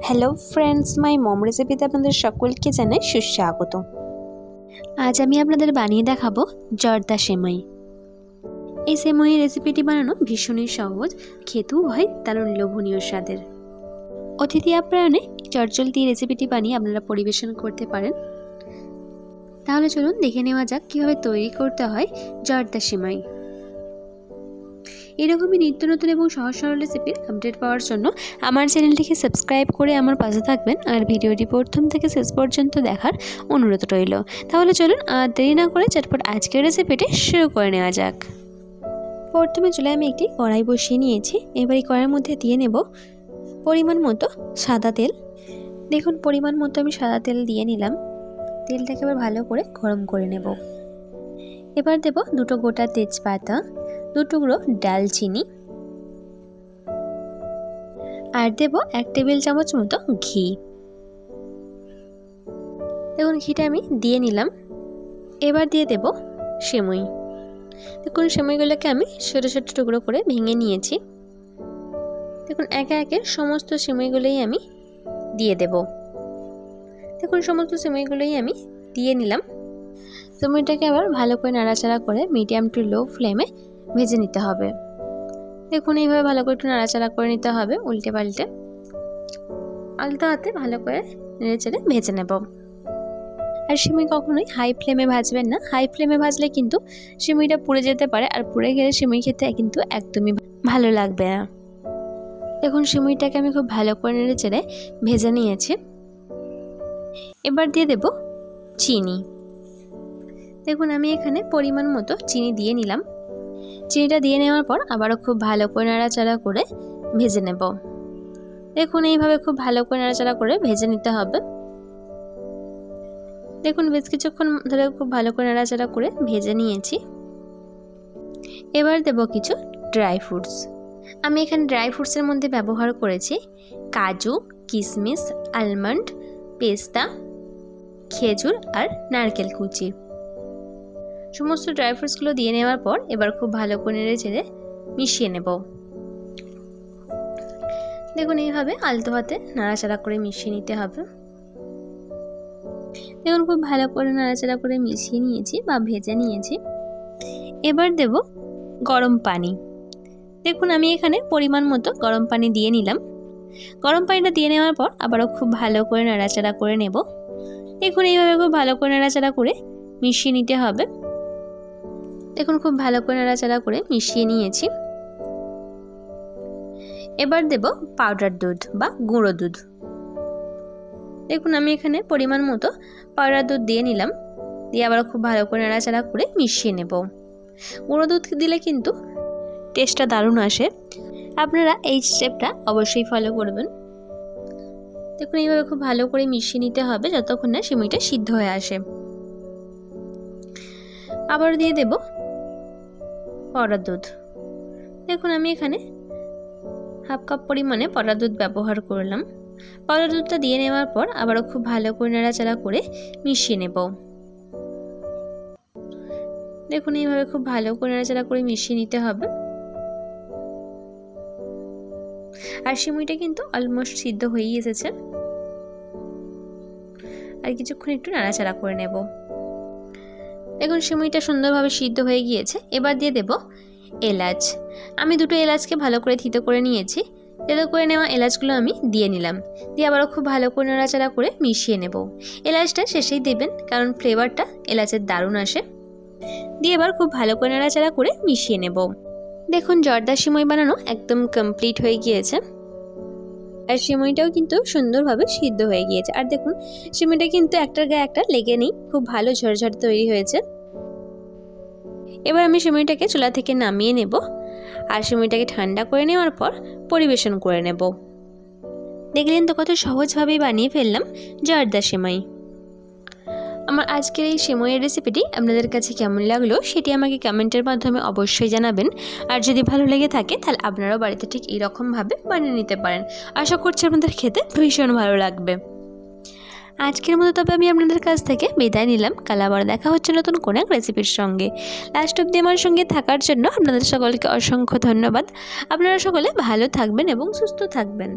Hello friends, মাই মম রেসিপিতে আপনাদের সকলকে জানাই সুস্বাগত। আজ আমি আপনাদের বানিয়ে দেখাবো জর্দা সেমাই। এই সেমাই রেসিপিটি বানানো ভীষণই সহজ, খেতেও হয় দারুণ লোভনীয় স্বাদের। অতিথি আপ্যায়নে চটজলদি রেসিপিটি বানিয়ে আপনারা পরিবেশন করতে পারেন। তাহলে চলুন দেখে নেওয়া যাক কীভাবে তৈরি করতে হয় জর্দা সেমাই। এরকমই নিত্য নতুন এবং সহজ সরল রেসিপির আপডেট পাওয়ার জন্য আমার চ্যানেলটিকে সাবস্ক্রাইব করে আমার পাশে থাকবেন আর ভিডিওটি প্রথম থেকে শেষ পর্যন্ত দেখার অনুরোধ রইল। তাহলে চলুন আর দেরি না করে চটপট আজকের রেসিপিটি শুরু করে নেওয়া যাক। প্রথমে চুলায় আমি একটি কড়াই বসিয়ে নিয়েছি। এবার এই কড়াইয়ের মধ্যে দিয়ে নেব পরিমাণ মতো সাদা তেল। দেখুন পরিমাণ মতো আমি সাদা তেল দিয়ে নিলাম। তেলটাকে এবার ভালো করে গরম করে নেব। এবার দেব দুটো গোটা তেজপাতা, দু টুকরো ডালচিনি আর দেব 1 টেবিল চামচ মতো ঘি। দেখুন ঘিটা আমি দিয়ে নিলাম। এবার দিয়ে দেব সেমাই। দেখুন সেমাইগুলোকে আমি ছোটো ছোটো টুকরো করে ভেঙে নিয়েছি। দেখুন একে একে সমস্ত সেমাইগুলোই আমি দিয়ে দেব। দেখুন সমস্ত সেমাইগুলোই আমি দিয়ে নিলাম। সেমাইটাকে আবার ভালো করে নাড়াচাড়া করে মিডিয়াম টু লো ফ্লেমে ভেজে নিতে হবে। দেখুন এইভাবে ভালো করে একটু নাড়াচাড়া করে নিতে হবে, উল্টে পাল্টে আলতো হাতে ভালো করে নেড়ে চেড়ে ভেজে নেব। আর সিমাই কখনোই হাই ফ্লেমে ভাজবেন না। হাই ফ্লেমে ভাজলে কিন্তু সিমাইটা পুড়ে যেতে পারে, আর পুড়ে গেলে সিমাই খেতে কিন্তু একদমই ভালো লাগবে না। দেখুন সিমাইটাকে আমি খুব ভালো করে নেড়ে চেড়ে ভেজে নিয়েছি। এবার দিয়ে দেব চিনি। দেখুন আমি এখানে পরিমাণ মতো চিনি দিয়ে নিলাম। চিনিটা দিয়ে নেওয়ার পর আবারও খুব ভালো করে নাড়াচাড়া করে ভেজে নেব। দেখুন এইভাবে খুব ভালো করে নাড়াচাড়া করে ভেজে নিতে হবে। দেখুন বেশ কিছুক্ষণ ধরে খুব ভালো করে নাড়াচাড়া করে ভেজে নিয়েছি। এবার দেব কিছু ড্রাই ফ্রুটস। আমি এখানে ড্রাই ফ্রুটসের মধ্যে ব্যবহার করেছি কাজু, কিশমিশ, আলমন্ড, পেস্তা, খেজুর আর নারকেল কুচি। সমস্ত ড্রাই ফ্রুটসগুলো দিয়ে নেওয়ার পর এবার খুব ভালো করে নেড়ে চেড়ে মিশিয়ে নেব। দেখুন এইভাবে আলতো হাতে নাড়াচাড়া করে মিশিয়ে নিতে হবে। দেখুন খুব ভালো করে নাড়াচাড়া করে মিশিয়ে নিয়েছি বা ভেজে নিয়েছি। এবার দেব গরম পানি। দেখুন আমি এখানে পরিমাণ মতো গরম পানি দিয়ে নিলাম। গরম পানিটা দিয়ে নেওয়ার পর আবারও খুব ভালো করে নাড়াচাড়া করে নেব। দেখুন এইভাবে খুব ভালো করে নাড়াচাড়া করে মিশিয়ে নিতে হবে। দেখুন খুব ভালো করে নাড়াচাড়া করে মিশিয়ে নিয়েছি। এবার দেব পাউডার দুধ বা গুঁড়ো দুধ। দেখুন আমি এখানে পরিমাণ মতো পাউডার দুধ দিয়ে নিলাম। দিয়ে আবার খুব ভালো করে নাড়াচাড়া করে মিশিয়ে নেব। গুঁড়ো দুধ দিলে কিন্তু টেস্টটা দারুণ আসে। আপনারা এই স্টেপটা অবশ্যই ফলো করবেন। দেখুন এইভাবে খুব ভালো করে মিশিয়ে নিতে হবে যতক্ষণ না সিমাইটা সিদ্ধ হয়ে আসে। আবার দিয়ে দেব পাউডার দুধ। দেখুন আমি এখানে হাফ কাপ পরিমাণে পাউডার দুধ ব্যবহার করলাম। পাউডার দুধটা দিয়ে নেওয়ার পর আবারও খুব ভালো করে নাড়াচাড়া করে মিশিয়ে নেব। দেখুন এইভাবে খুব ভালো করে নাড়াচাড়া করে মিশিয়ে নিতে হবে। আর সিমাইটা কিন্তু অলমোস্ট সিদ্ধ হয়েই এসেছে। আর কিছুক্ষণ একটু নাড়াচাড়া করে নেব। দেখুন সিমাইটা সুন্দরভাবে সিদ্ধ হয়ে গিয়েছে। এবার দিয়ে দেব এলাচ। আমি দুটো এলাচকে ভালো করে থিতো করে নিয়েছি। থেতো করে নেওয়া এলাচগুলো আমি দিয়ে নিলাম। দিয়ে আবারও খুব ভালো করে নাড়াচাড়া করে মিশিয়ে নেব। এলাচটা শেষেই দেবেন কারণ ফ্লেভারটা এলাচের দারুণ আসে। দিয়ে এবার খুব ভালো করে নাড়াচাড়া করে মিশিয়ে নেব। দেখুন জর্দা সিমাই বানানো একদম কমপ্লিট হয়ে গিয়েছে। আর সিমাইটাও কিন্তু সুন্দরভাবে সিদ্ধ হয়ে গিয়েছে। আর দেখুন সিমাইটা কিন্তু একটার গায়ে একটা লেগে নেই, খুব ভালো ঝরঝরে তৈরি হয়েছে। এবার আমি সিমাইটাকে চুলা থেকে নামিয়ে নেব আর সিমাইটাকে ঠান্ডা করে নেওয়ার পর পরিবেশন করে নেব। দেখলেন তো কত সহজভাবেই বানিয়ে ফেললাম জর্দা সেমাই। আমার আজকের এই সেমাইয়ের রেসিপিটি আপনাদের কাছে কেমন লাগলো সেটি আমাকে কমেন্টের মাধ্যমে অবশ্যই জানাবেন। আর যদি ভালো লেগে থাকে তাহলে আপনারাও বাড়িতে ঠিক এইরকমভাবে বানিয়ে নিতে পারেন। আশা করছি আপনাদের খেতে ভীষণ ভালো লাগবে। আজকের মতো তবে আমি আপনাদের কাছ থেকে বিদায় নিলাম। কাল আবার দেখা হচ্ছে নতুন কোনো এক রেসিপির সঙ্গে। লাস্ট অবধি আমার সঙ্গে থাকার জন্য আপনাদের সকলকে অসংখ্য ধন্যবাদ। আপনারা সকলে ভালো থাকবেন এবং সুস্থ থাকবেন।